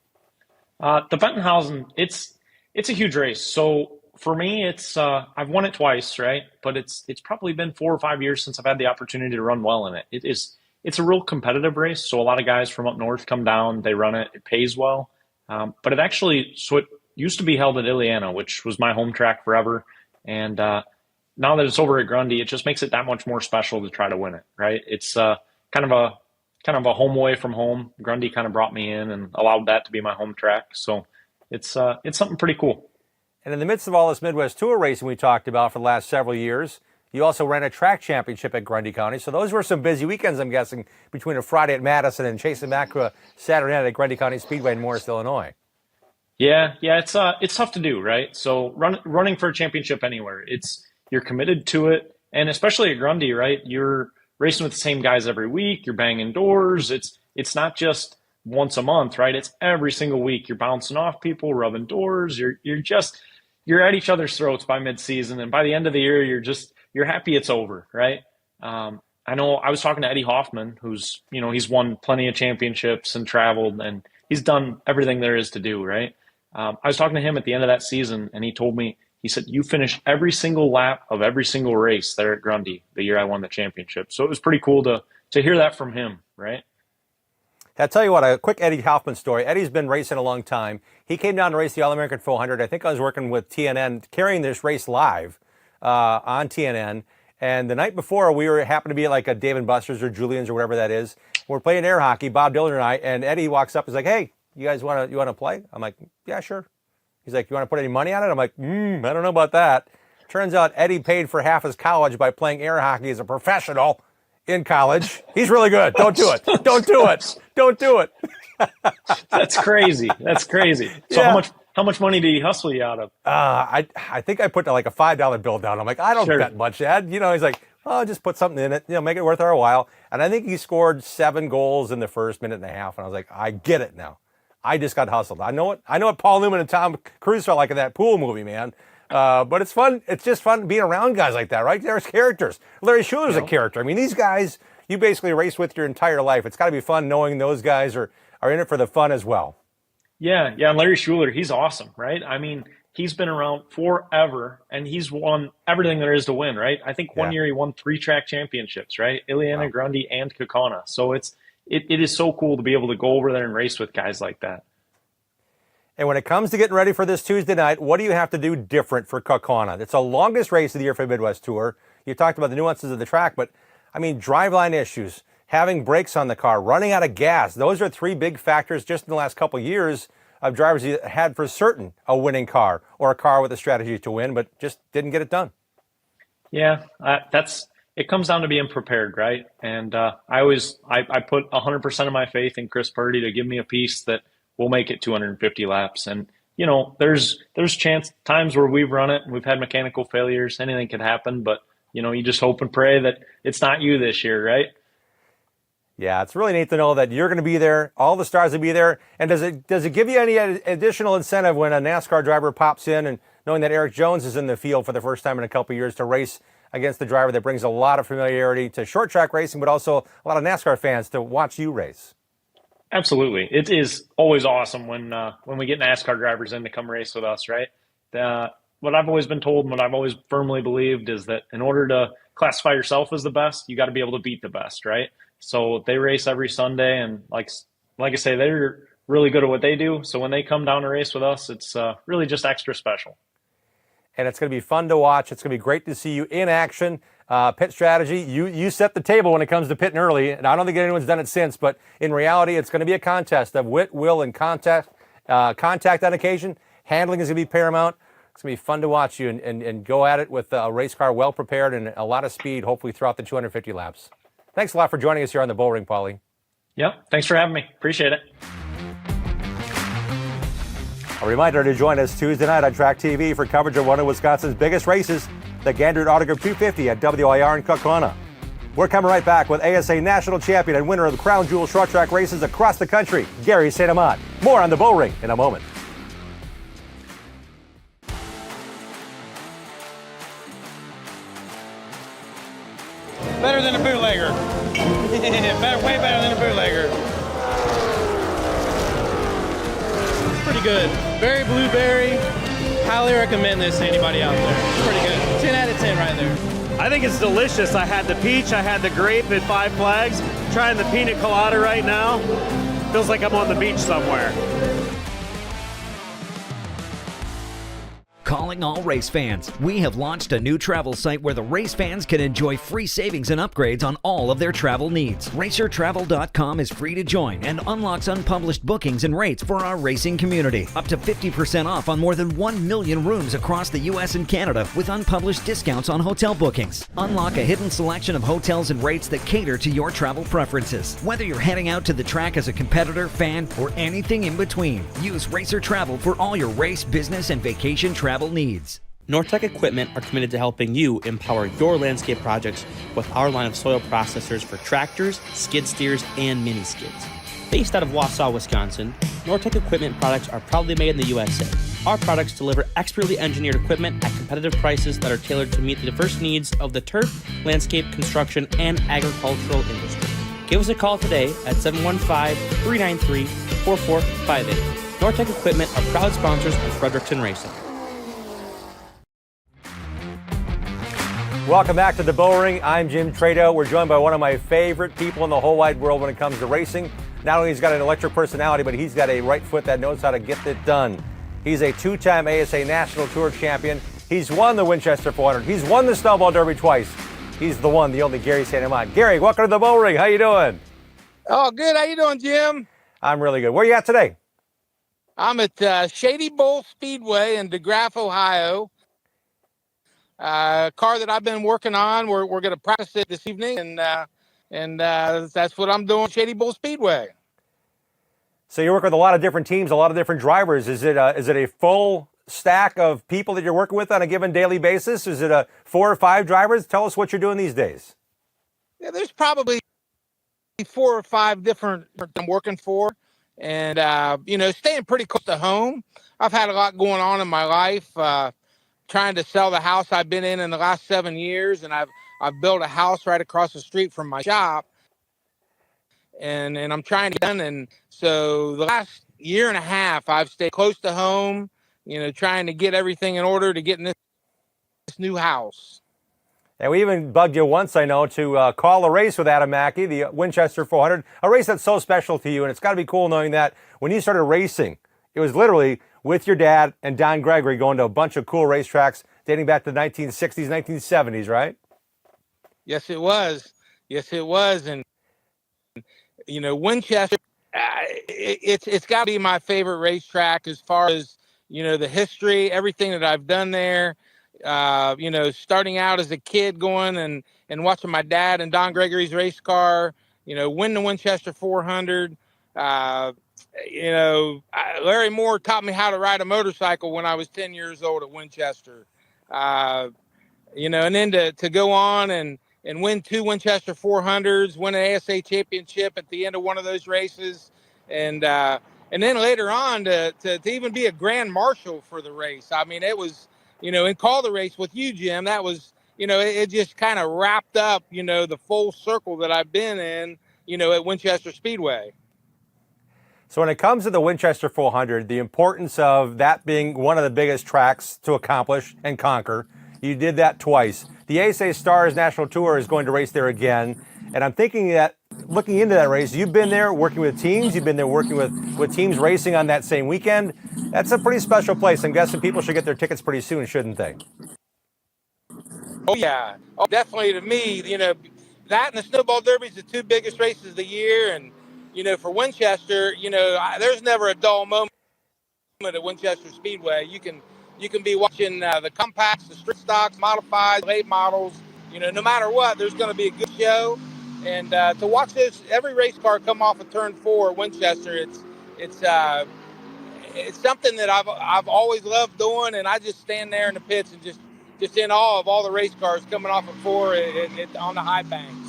The Bettenhausen, it's a huge race. So for me, I've won it twice, right? But it's probably been 4 or 5 years since I've had the opportunity to run well in it. It's a real competitive race. So a lot of guys from up north come down, they run it, it pays well. But it used to be held at Ileana, which was my home track forever. And now that it's over at Grundy, it just makes it that much more special to try to win it, right? It's kind of a home away from home. Grundy kind of brought me in and allowed that to be my home track. So it's something pretty cool. And in the midst of all this Midwest Tour racing we talked about for the last several years, you also ran a track championship at Grundy County. So those were some busy weekends, I'm guessing, between a Friday at Madison and Chase Amant Saturday night at Grundy County Speedway in Morris, Illinois. Yeah, it's tough to do, right? So running for a championship anywhere, you're committed to it, and especially at Grundy, right? You're racing with the same guys every week. You're banging doors. It's not just once a month, right? It's every single week. You're bouncing off people, rubbing doors. You're at each other's throats by midseason, and by the end of the year, you're happy it's over, right? I know I was talking to Eddie Hoffman, who's he's won plenty of championships and traveled, and he's done everything there is to do, right? I was talking to him at the end of that season, and he told me, he said, you finished every single lap of every single race there at Grundy the year I won the championship. So it was pretty cool to hear that from him, right? I'll tell you what, a quick Eddie Hoffman story. Eddie's been racing a long time. He came down to race the All-American 400. I think I was working with TNN, carrying this race live on TNN. And the night before, happened to be at like a Dave & Buster's or Julian's or whatever that is. We're playing air hockey, Bob Dillon and I, and Eddie walks up. He's like, hey, you guys want to play? I'm like, yeah, sure. He's like, you want to put any money on it? I'm like, I don't know about that. Turns out Eddie paid for half his college by playing air hockey as a professional in college. He's really good. Don't do it. Don't do it. Don't do it. That's crazy. That's crazy. So Yeah. how much money did he hustle you out of? I think I put like a $5 bill down. I'm like, I don't Sure. bet much, Ed. He's like, oh, just put something in it, make it worth our while. And I think he scored 7 goals in the first minute and a half. And I was like, I get it now. I just got hustled. I know what Paul Newman and Tom Cruise felt like in that pool movie, man. But it's fun. It's just fun being around guys like that, right? There's characters. Larry Schuler's a character. I mean, these guys you basically race with your entire life. It's got to be fun knowing those guys are in it for the fun as well. Yeah. And Larry Schuler, he's awesome, right? I mean, he's been around forever, and he's won everything there is to win, right? I think one year he won 3 track championships, right? Ileana, Grundy, and Kaukauna. So it is so cool to be able to go over there and race with guys like that. And when it comes to getting ready for this Tuesday night, what do you have to do different for Kaukauna? It's the longest race of the year for the Midwest Tour. You talked about the nuances of the track, but I mean, driveline issues, having brakes on the car, running out of gas. Those are 3 big factors just in the last couple of years of drivers who had for certain a winning car or a car with a strategy to win, but just didn't get it done. Yeah, it comes down to being prepared, right? And I put 100% of my faith in Chris Purdy to give me a piece that will make it 250 laps. And there's times where we've run it and we've had mechanical failures. Anything could happen, but you just hope and pray that it's not you this year, right? Yeah, it's really neat to know that you're going to be there. All the stars will be there. And does it give you any additional incentive when a NASCAR driver pops in and knowing that Eric Jones is in the field for the first time in a couple of years to race against the driver that brings a lot of familiarity to short track racing, but also a lot of NASCAR fans to watch you race. Absolutely. It is always awesome when we get NASCAR drivers in to come race with us, right? What I've always been told and what I've always firmly believed is that in order to classify yourself as the best, you got to be able to beat the best, right? So they race every Sunday, and like I say, they're really good at what they do. So when they come down to race with us, it's really just extra special. And it's going to be fun to watch. It's going to be great to see you in action. Pit strategy, you set the table when it comes to pitting early, and I don't think anyone's done it since, but in reality, it's going to be a contest of wit, will, and contact on occasion. Handling is going to be paramount. It's going to be fun to watch you and go at it with a race car well prepared and a lot of speed, hopefully throughout the 250 laps. Thanks a lot for joining us here on the Bullring, Pauly. Yep, thanks for having me. Appreciate it. A reminder to join us Tuesday night on Track TV for coverage of one of Wisconsin's biggest races, the Gandert Autograph 250 at WIR in Kaukauna. We're coming right back with ASA National Champion and winner of the Crown Jewel short track races across the country, Gary St Amant. More on the Bullring in a moment. Better than a bootlegger. Way better than a bootlegger. It's pretty good. Very blueberry. Highly recommend this to anybody out there. It's pretty good. 10 out of 10 right there. I think it's delicious. I had the peach, I had the grape at Five Flags. Trying the pina colada right now. Feels like I'm on the beach somewhere. Calling all race fans. We have launched a new travel site where the race fans can enjoy free savings and upgrades on all of their travel needs. RacerTravel.com is free to join and unlocks unpublished bookings and rates for our racing community. Up to 50% off on more than 1 million rooms across the U.S. and Canada with unpublished discounts on hotel bookings. Unlock a hidden selection of hotels and rates that cater to your travel preferences. Whether you're heading out to the track as a competitor, fan, or anything in between, use Racer Travel for all your race, business, and vacation travel needs. Nortec Equipment are committed to helping you empower your landscape projects with our line of soil processors for tractors, skid steers, and mini skids. Based out of Wausau, Wisconsin, Nortec Equipment products are proudly made in the USA. Our products deliver expertly engineered equipment at competitive prices that are tailored to meet the diverse needs of the turf, landscape, construction, and agricultural industry. Give us a call today at 715-393-4458. Nortec Equipment are proud sponsors of Fredericton Racing. Welcome back to the Bullring. I'm Jim Tretow. We're joined by one of my favorite people in the whole wide world when it comes to racing. Not only has he got an electric personality, but he's got a right foot that knows how to get it done. He's a two-time ASA National Tour champion. He's won the Winchester 400. He's won the Snowball Derby twice. He's the one, the only Gary St Amant. Gary, welcome to the Bullring. How you doing? Oh, good. How you doing, Jim? I'm really good. Where are you at today? I'm at Shady Bull Speedway in DeGraff, Ohio. Car that I've been working on. We're going to practice it this evening, and that's what I'm doing. Shady Bull Speedway. So you work with a lot of different teams, a lot of different drivers. Is it a full stack of people that you're working with on a given daily basis? Is it 4 or 5 drivers? Tell us what you're doing these days. Yeah, there's probably 4 or 5 different I'm working for, and staying pretty close to home. I've had a lot going on in my life. Trying to sell the house I've been in the last 7 years, and I've built a house right across the street from my shop, and I'm trying to get done. And so the last year and a half, I've stayed close to home, trying to get everything in order to get in this new house. And we even bugged you once, I know, to call a race with Adam Mackey, the Winchester 400, a race that's so special to you. And it's got to be cool knowing that when you started racing, it was literally with your dad and Don Gregory going to a bunch of cool racetracks dating back to the 1960s, 1970s, right? Yes, it was. And, Winchester, it's got to be my favorite racetrack as far as, the history, everything that I've done there. Starting out as a kid going and watching my dad and Don Gregory's race car, win the Winchester 400. Larry Moore taught me how to ride a motorcycle when I was 10 years old at Winchester. And then to go on and win 2 Winchester 400s, win an ASA championship at the end of one of those races. And then later on to even be a grand marshal for the race. I mean, it was, and call the race with you, Jim. That was it just kind of wrapped up, the full circle that I've been in, at Winchester Speedway. So when it comes to the Winchester 400, the importance of that being one of the biggest tracks to accomplish and conquer, you did that twice. The ASA Stars National Tour is going to race there again. And I'm thinking that looking into that race, you've been there working with teams, you've been there working with teams racing on that same weekend. That's a pretty special place. I'm guessing people should get their tickets pretty soon, shouldn't they? Oh, yeah. Oh, definitely to me, that and the Snowball Derby is the two biggest races of the year. And, for Winchester, there's never a dull moment at Winchester Speedway. You can be watching the compacts, the street stocks, modified, late models. No matter what, there's going to be a good show. And to watch every race car come off of turn 4 at Winchester, it's something that I've always loved doing. And I just stand there in the pits and just in awe of all the race cars coming off of 4 on the high banks.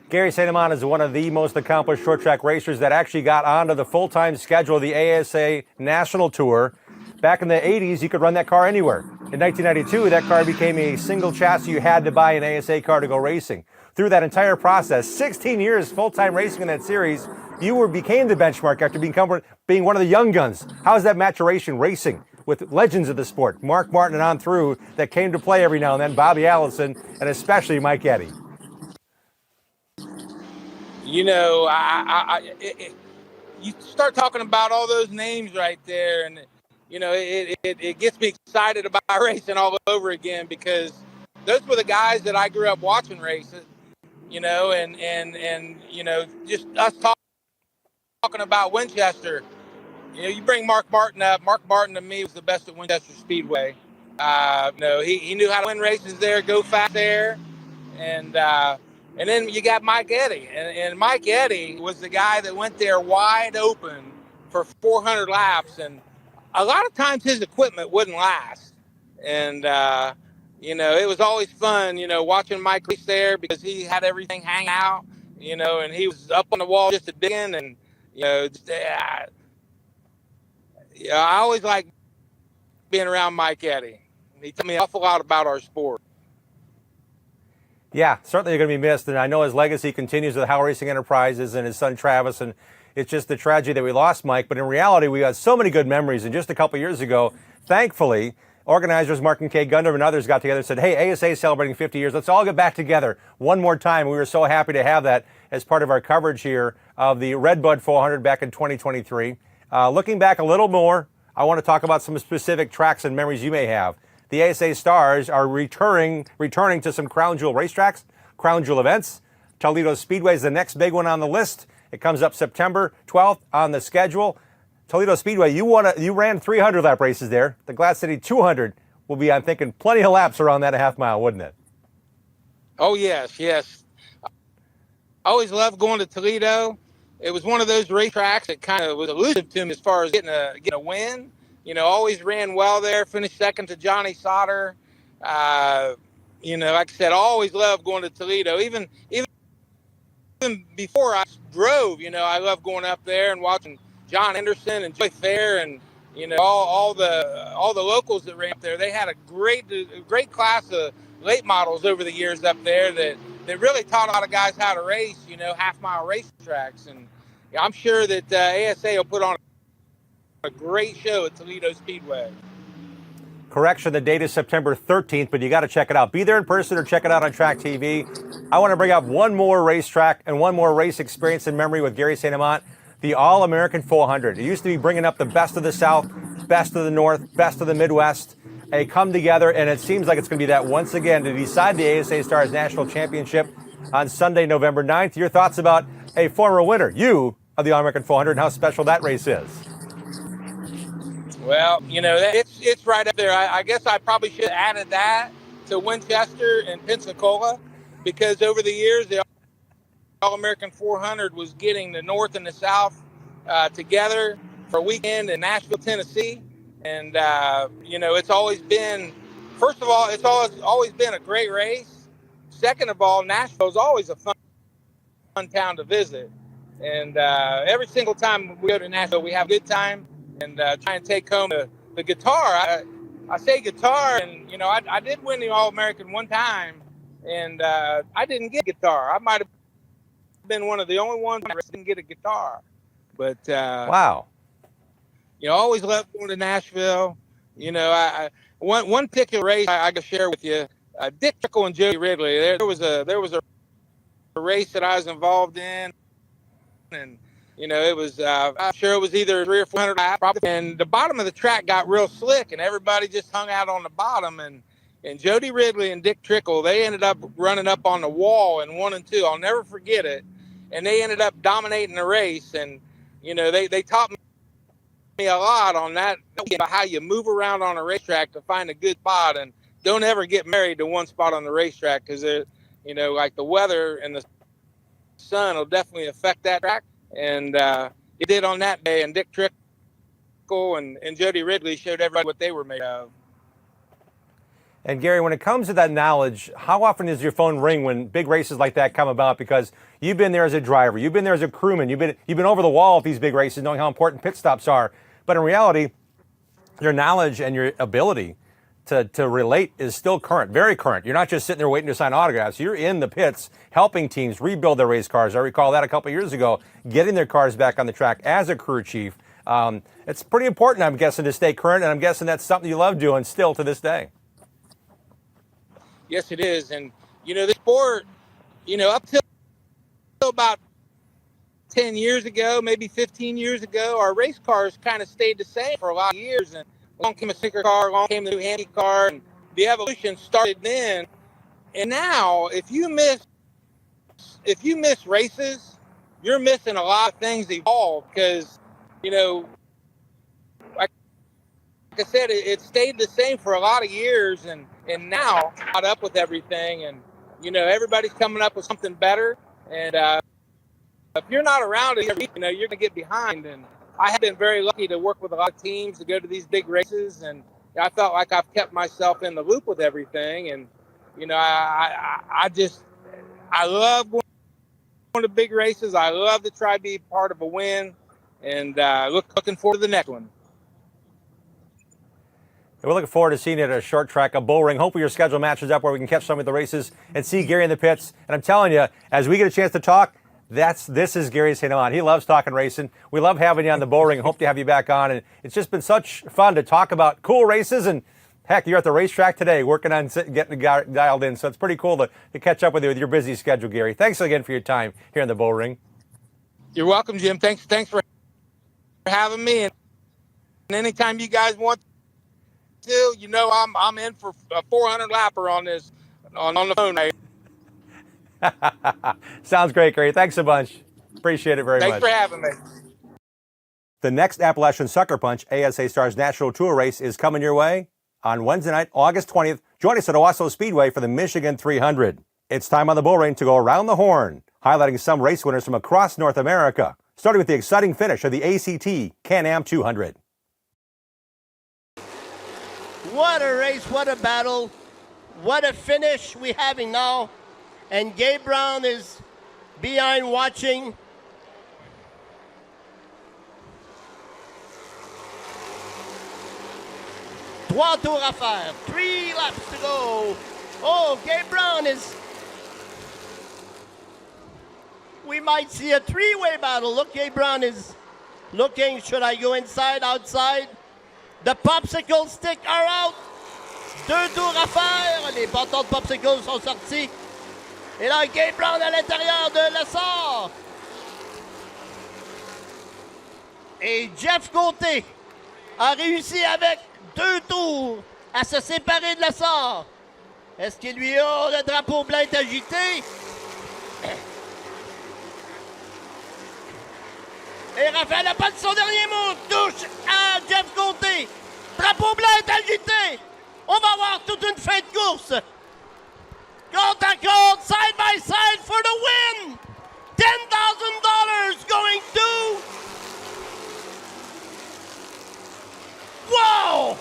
Gary St Amant is one of the most accomplished short track racers that actually got onto the full-time schedule of the ASA National Tour. Back in the 80s, you could run that car anywhere. In 1992, that car became a single chassis. You had to buy an ASA car to go racing. Through that entire process, 16 years full-time racing in that series, you became the benchmark after being one of the young guns. How is that maturation racing with legends of the sport, Mark Martin and on through, that came to play every now and then, Bobby Allison, and especially Mike Eddy? You start talking about all those names right there, and it gets me excited about racing all over again, because those were the guys that I grew up watching racing. And just us talking about Winchester. You bring Mark Martin up. Mark Martin to me was the best at Winchester Speedway. He knew how to win races there, go fast there, and then you got Mike Eddy, and Mike Eddy was the guy that went there wide open for 400 laps, and a lot of times his equipment wouldn't last. And, it was always fun, watching Mike race there, because he had everything hang out, and he was up on the wall just at digging. And, I always liked being around Mike Eddy. He told me an awful lot about our sport. Yeah, certainly you're going to be missed, and I know his legacy continues with Howe Racing Enterprises and his son Travis, and it's just the tragedy that we lost Mike. But in reality, we got so many good memories, and just a couple years ago, thankfully, organizers Mark and Kay Gundam and others got together and said, hey, ASA is celebrating 50 years. Let's all get back together one more time. We were so happy to have that as part of our coverage here of the Redbud 400 back in 2023. Looking back a little more, I want to talk about some specific tracks and memories you may have. The ASA Stars are returning to some Crown Jewel racetracks, Crown Jewel events. Toledo Speedway is the next big one on the list. It comes up September 12th on the schedule. Toledo Speedway, you ran 300 lap races there. The Glass City 200 will be, I'm thinking, plenty of laps around that half mile, wouldn't it? Oh, yes. I always loved going to Toledo. It was one of those racetracks that kind of was elusive to me as far as getting a win. Always ran well there, finished second to Johnny Sauter. Like I said, I always loved going to Toledo. Even before I drove, I loved going up there and watching John Anderson and Joy Fair and, all the locals that ran up there. They had a great class of late models over the years up there that really taught a lot of guys how to race, half-mile racetracks. And I'm sure that ASA will put on a great show at Toledo Speedway. Correction, the date is September 13th, but you got to check it out. Be there in person or check it out on Track TV. I want to bring up one more racetrack and one more race experience in memory with Gary St Amant, the All-American 400. It used to be bringing up the best of the South, best of the North, best of the Midwest. They come together, and it seems like it's going to be that once again to decide the ASA Stars National Championship on Sunday, November 9th. Your thoughts about a former winner, you, of the All-American 400, and how special that race is? Well, it's right up there. I guess I probably should have added that to Winchester and Pensacola, because over the years, the All-American 400 was getting the North and the South together for a weekend in Nashville, Tennessee. And, it's always been, first of all, it's always been a great race. Second of all, Nashville is always a fun town to visit. And every single time we go to Nashville, we have a good time and try and take home the guitar. I say guitar, and I did win the All-American one time, and I didn't get a guitar. I might have been one of the only ones that didn't get a guitar. But wow, I always loved going to Nashville. One particular race I can share with you. Dick Trickle and Jody Ridley. There was a race that I was involved in, and it was I'm sure it was either 300 or 400 laps, and the bottom of the track got real slick, and everybody just hung out on the bottom, and Jody Ridley and Dick Trickle, they ended up running up on the wall in 1 and 2. I'll never forget it, and they ended up dominating the race, and they taught me a lot on that, how you move around on a racetrack to find a good spot, and don't ever get married to one spot on the racetrack, because like the weather and the sun will definitely affect that track. And it did on that day, and Dick Trickle and Jody Ridley showed everybody what they were made of. And Gary, when it comes to that knowledge, how often does your phone ring when big races like that come about? Because you've been there as a driver, you've been there as a crewman, you've been over the wall at these big races, knowing how important pit stops are. But in reality, your knowledge and your ability to relate is still current, very current. You're not just sitting there waiting to sign autographs. You're in the pits helping teams rebuild their race cars. I recall that a couple of years ago, getting their cars back on the track as a crew chief. It's pretty important, I'm guessing, to stay current, and I'm guessing that's something you love doing still to this day. Yes, it is. And, the sport, up till about 10 years ago, maybe 15 years ago, our race cars kind of stayed the same for a lot of years. And along came a sinker car, along came the new handy car, and the evolution started then. And now, if you miss races, you're missing a lot of things evolve, because, like I said, it stayed the same for a lot of years, and now caught up with everything, and everybody's coming up with something better. And if you're not around it, you're gonna get behind. And I have been very lucky to work with a lot of teams to go to these big races, and I felt like I've kept myself in the loop with everything. And I love going to big races. I love to try to be part of a win, and looking forward to the next one. We're looking forward to seeing you at a short track of Bullring. Hopefully your schedule matches up where we can catch some of the races and see Gary in the pits. And I'm telling you, as we get a chance to talk, this is Gary St Amant. He loves talking racing. We love having you on the Bullring. Hope to have you back on. And it's just been such fun to talk about cool races. And heck, you're at the racetrack today working on getting dialed in. So it's pretty cool to catch up with you with your busy schedule, Gary. Thanks again for your time here in the Bullring. You're welcome, Jim. Thanks for having me. And anytime you guys want to, I'm in for a 400 lapper on this on the phone. Sounds great, Gary. Thanks a bunch. Appreciate it very much. Thanks for having me. The next Appalachian Sucker Punch ASA Stars National Tour race is coming your way on Wednesday night, August 20th. Join us at Owasso Speedway for the Michigan 300. It's time on the Bullring to go around the horn, highlighting some race winners from across North America, starting with the exciting finish of the ACT Can-Am 200. What a race, what a battle, what a finish we're having now. And Gabe Brown is behind watching. Trois tours à faire, 3 laps to go. Oh, Gabe Brown is... We might see a 3-way battle. Look, Gabe Brown is looking, should I go inside, outside? The popsicle sticks are out. 2 tours à faire. Les bâtons de popsicle sont sortis. Et là, Gabe Brown à l'intérieur de l'essor. Et Jeff Côté a réussi avec 2 tours à se séparer de l'essor. Est-ce qu'il lui a le drapeau blanc est agité? Et Raphaël n'a pas de son dernier mot. Touche à Jeff Côté. Drapeau blanc est agité. On va avoir toute une fin de course. Côte à côte, side by side for the win. $10,000 going to... Wow!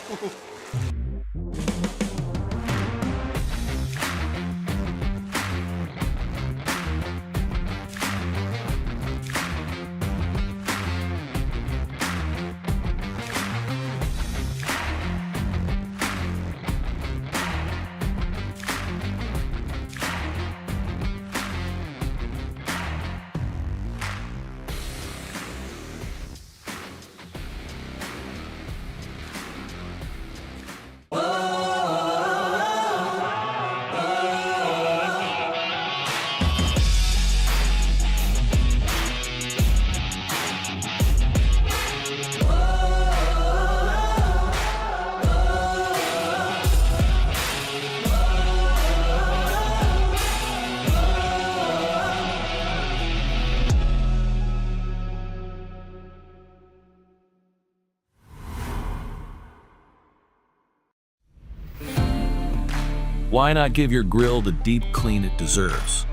Why not give your grill the deep clean it deserves?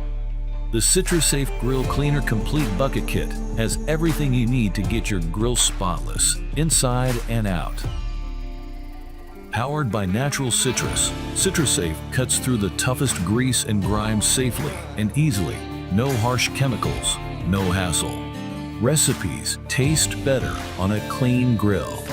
The CitruSafe Grill Cleaner Complete Bucket Kit has everything you need to get your grill spotless, inside and out. Powered by natural citrus, CitruSafe cuts through the toughest grease and grime safely and easily. No harsh chemicals, no hassle. Recipes taste better on a clean grill.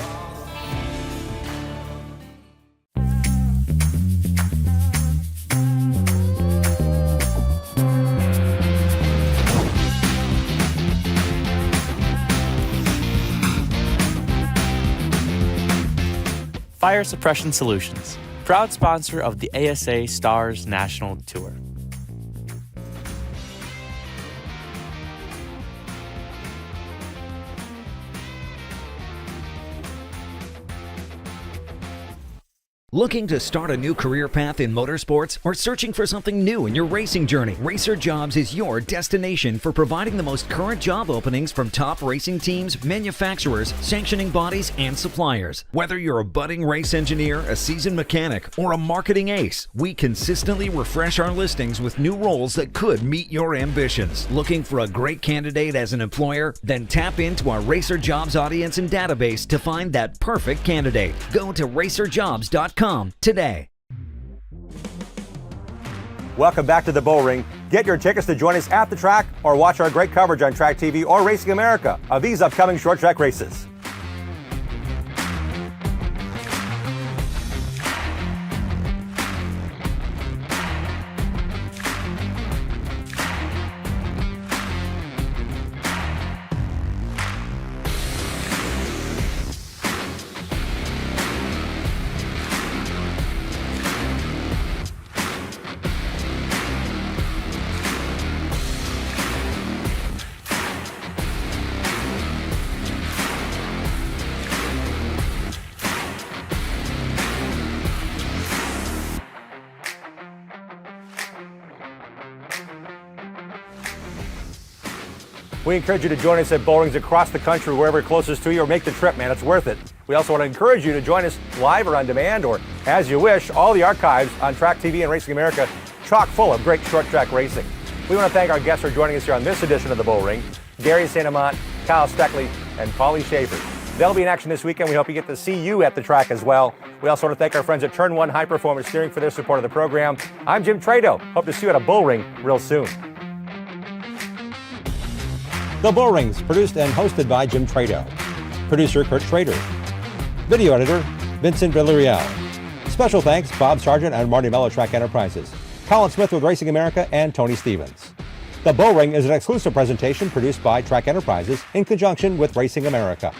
Fire Suppression Solutions, proud sponsor of the ASA Stars National Tour. Looking to start a new career path in motorsports or searching for something new in your racing journey? Racer Jobs is your destination for providing the most current job openings from top racing teams, manufacturers, sanctioning bodies, and suppliers. Whether you're a budding race engineer, a seasoned mechanic, or a marketing ace, we consistently refresh our listings with new roles that could meet your ambitions. Looking for a great candidate as an employer? Then tap into our Racer Jobs audience and database to find that perfect candidate. Go to racerjobs.com today. Welcome back to the Bullring. Get your tickets to join us at the track or watch our great coverage on Track TV or Racing America of these upcoming short track races. We encourage you to join us at Bullrings across the country, wherever closest to you, or make the trip, man. It's worth it. We also want to encourage you to join us live or on demand, or as you wish. All the archives on Track TV and Racing America, chock full of great short track racing. We want to thank our guests for joining us here on this edition of the Bullring. Gary St Amant, Kyle Steckly, and Pauly Shafer. They'll be in action this weekend. We hope you get to see you at the track as well. We also want to thank our friends at Turn 1 High Performance Steering for their support of the program. I'm Jim Tretow. Hope to see you at a Bullring real soon. The Bullring's produced and hosted by Jim Tretow. Producer Kurt Schrader. Video editor Vincent Villarreal. Special thanks Bob Sargent and Marty Mello Track Enterprises. Colin Smith with Racing America and Tony Stevens. The Bullring is an exclusive presentation produced by Track Enterprises in conjunction with Racing America.